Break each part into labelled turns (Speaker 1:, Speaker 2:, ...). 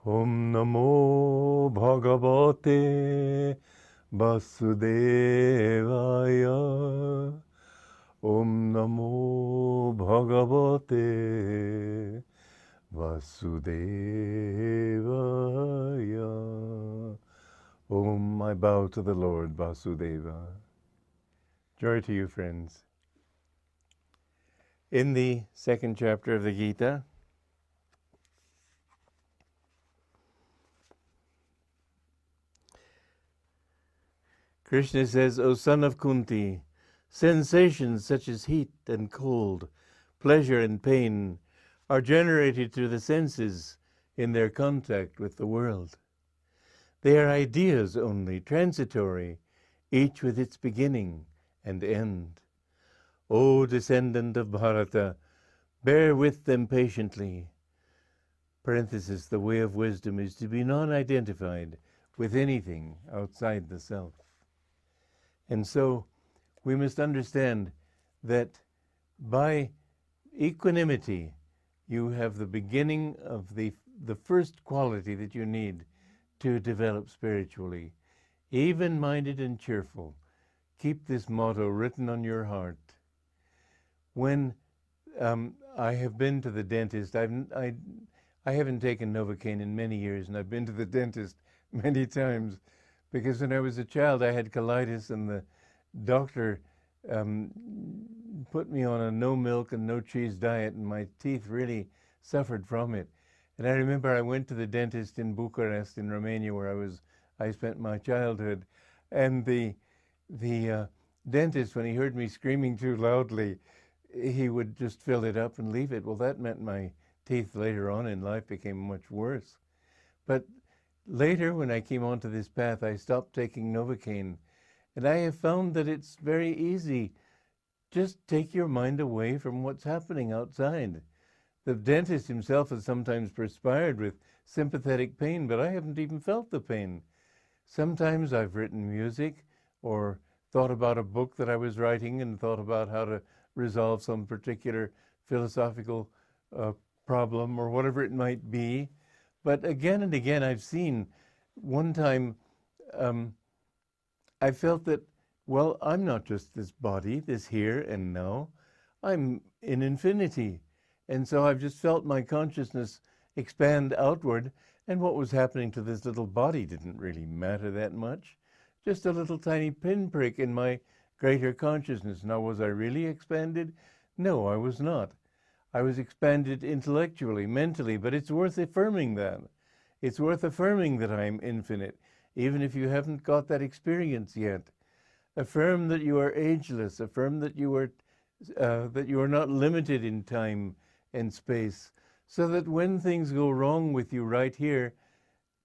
Speaker 1: Om Namo Bhagavate Vasudevaya. Om Namo Bhagavate Vasudevaya. Om, I bow to the Lord Vasudeva. Joy to you, friends. In the second chapter of the Gita, Krishna says, O son of Kunti, sensations such as heat and cold, pleasure and pain are generated through the senses in their contact with the world. They are ideas only, transitory, each with its beginning and end. O descendant of Bharata, bear with them patiently. Parenthesis, the way of wisdom is to be non-identified with anything outside the self. And so we must understand that by equanimity, you have the beginning of the first quality that you need to develop spiritually. Even-minded and cheerful. Keep this motto written on your heart. When I have been to the dentist, I haven't taken Novocaine in many years, and I've been to the dentist many times, because when I was a child I had colitis, and the doctor put me on a no milk and no cheese diet, and my teeth really suffered from it. And I remember I went to the dentist in Bucharest in Romania, where I spent my childhood, and the dentist, when he heard me screaming too loudly, he would just fill it up and leave it. Well, that meant my teeth later on in life became much worse. But later, when I came onto this path, I stopped taking Novocaine. And I have found that it's very easy. Just take your mind away from what's happening outside. The dentist himself has sometimes perspired with sympathetic pain, but I haven't even felt the pain. Sometimes I've written music or thought about a book that I was writing and thought about how to resolve some particular philosophical problem or whatever it might be. But again and again I've seen, one time I felt that, well, I'm not just this body, this here and now. I'm in infinity. And so I've just felt my consciousness expand outward, and what was happening to this little body didn't really matter that much. Just a little tiny pinprick in my greater consciousness. Now, was I really expanded? No, I was not. I was expanded intellectually, mentally, but it's worth affirming that. It's worth affirming that I'm infinite, even if you haven't got that experience yet. Affirm that you are ageless. Affirm that you are not limited in time and space, so that when things go wrong with you right here,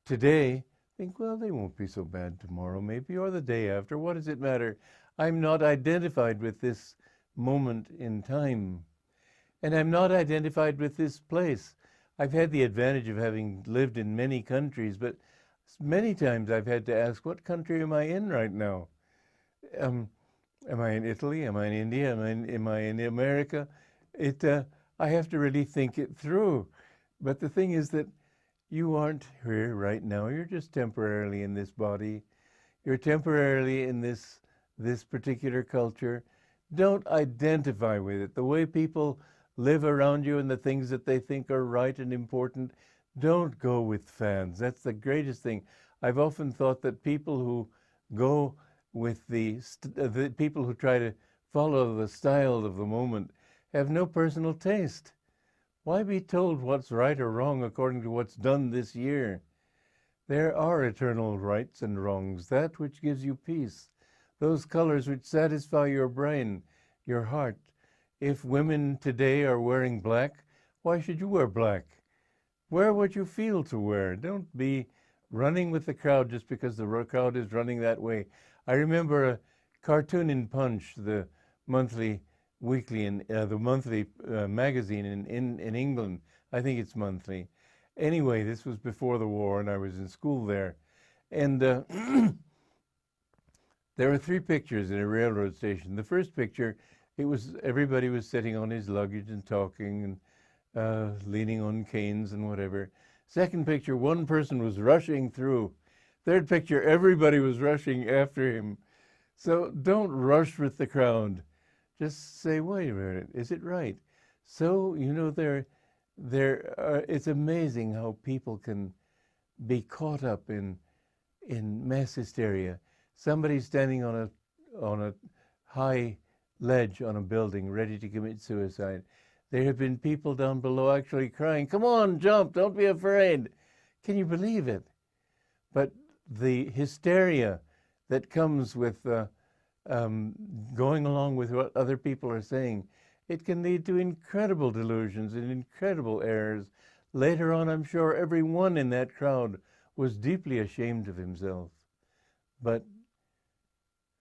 Speaker 1: today, think, well, they won't be so bad tomorrow, maybe, or the day after. What does it matter? I'm not identified with this moment in time. And I'm not identified with this place. I've had the advantage of having lived in many countries, but many times I've had to ask, what country am I in right now? Am I in Italy? Am I in India? Am I in America? I have to really think it through. But the thing is that you aren't here right now. You're just temporarily in this body. You're temporarily in this particular culture. Don't identify with it. The way people live around you and the things that they think are right and important, don't go with fads. That's the greatest thing. I've often thought that people who go with the people who try to follow the style of the moment have no personal taste. Why be told what's right or wrong according to what's done this year? There are eternal rights and wrongs, that which gives you peace, those colors which satisfy your brain, your heart. If women today are wearing black, why should you wear black? Wear what you feel to wear. Don't be running with the crowd just because the crowd is running that way. I remember a cartoon in Punch, the monthly magazine in England. I think it's monthly. Anyway, this was before the war, and I was in school there. And there were 3 pictures in a railroad station. The first picture, everybody was sitting on his luggage and talking and leaning on canes and whatever. Second picture, one person was rushing through. Third picture, everybody was rushing after him. So don't rush with the crowd. Just say, wait a minute, is it right? So, it's amazing how people can be caught up in mass hysteria. Somebody's standing on a high ledge on a building ready to commit suicide. There have been people down below actually crying, come on, jump, don't be afraid. Can you believe it? But the hysteria that comes with going along with what other people are saying, it can lead to incredible delusions and incredible errors. Later on, I'm sure everyone in that crowd was deeply ashamed of himself. But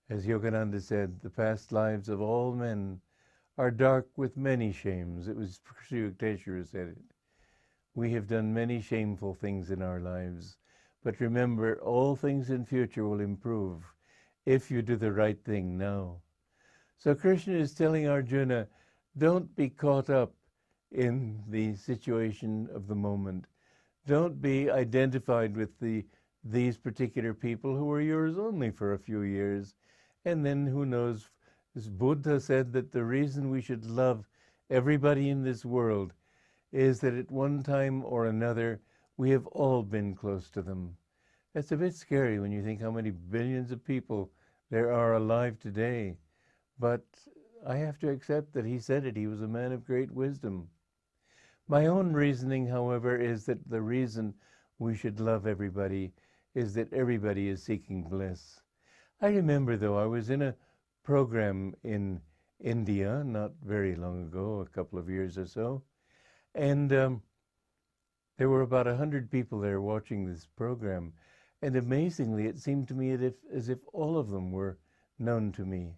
Speaker 1: as Yogananda said, the past lives of all men are dark with many shames. It was Sri Yukteswar who said it. We have done many shameful things in our lives, but remember, all things in future will improve if you do the right thing now. So Krishna is telling Arjuna, don't be caught up in the situation of the moment. Don't be identified with these particular people who are yours only for a few years. And then who knows, as Buddha said that the reason we should love everybody in this world is that at one time or another, we have all been close to them. That's a bit scary when you think how many billions of people there are alive today. But I have to accept that he said it. He was a man of great wisdom. My own reasoning, however, is that the reason we should love everybody is that everybody is seeking bliss. I remember, though, I was in a program in India not very long ago, a couple of years or so, and there were about 100 people there watching this program, and amazingly, it seemed to me as if all of them were known to me.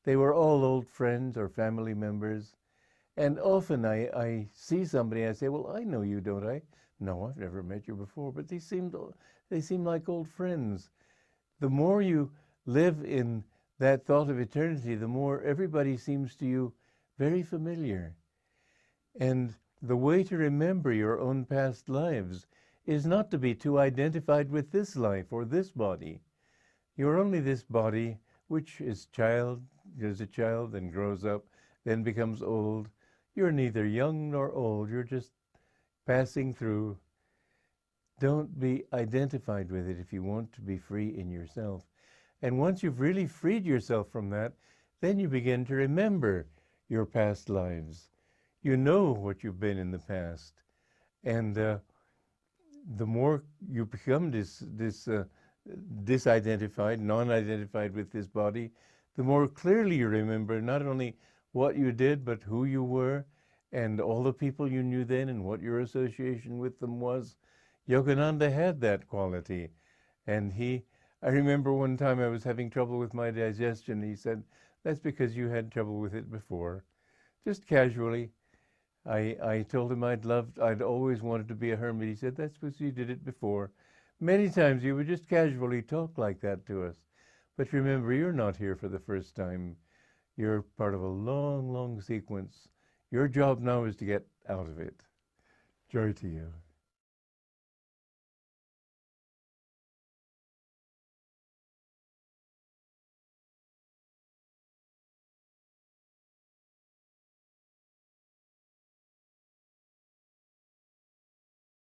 Speaker 1: They were all old friends or family members, and often I see somebody, I say, well, I know you, don't I? No, I've never met you before, but they seem like old friends. The more you live in that thought of eternity, the more everybody seems to you very familiar. And the way to remember your own past lives is not to be too identified with this life or this body. You're only this body, which is a child, then grows up, then becomes old. You're neither young nor old. You're just passing through. Don't be identified with it if you want to be free in yourself. And once you've really freed yourself from that, then you begin to remember your past lives. You know what you've been in the past. And the more you become disidentified, non-identified with this body, the more clearly you remember not only what you did, but who you were, and all the people you knew then, and what your association with them was. Yogananda had that quality. And I remember one time I was having trouble with my digestion. He said, that's because you had trouble with it before. Just casually. I told him I'd always wanted to be a hermit. He said, that's because you did it before. Many times you would just casually talk like that to us. But remember, you're not here for the first time. You're part of a long, long sequence. Your job now is to get out of it. Joy to you.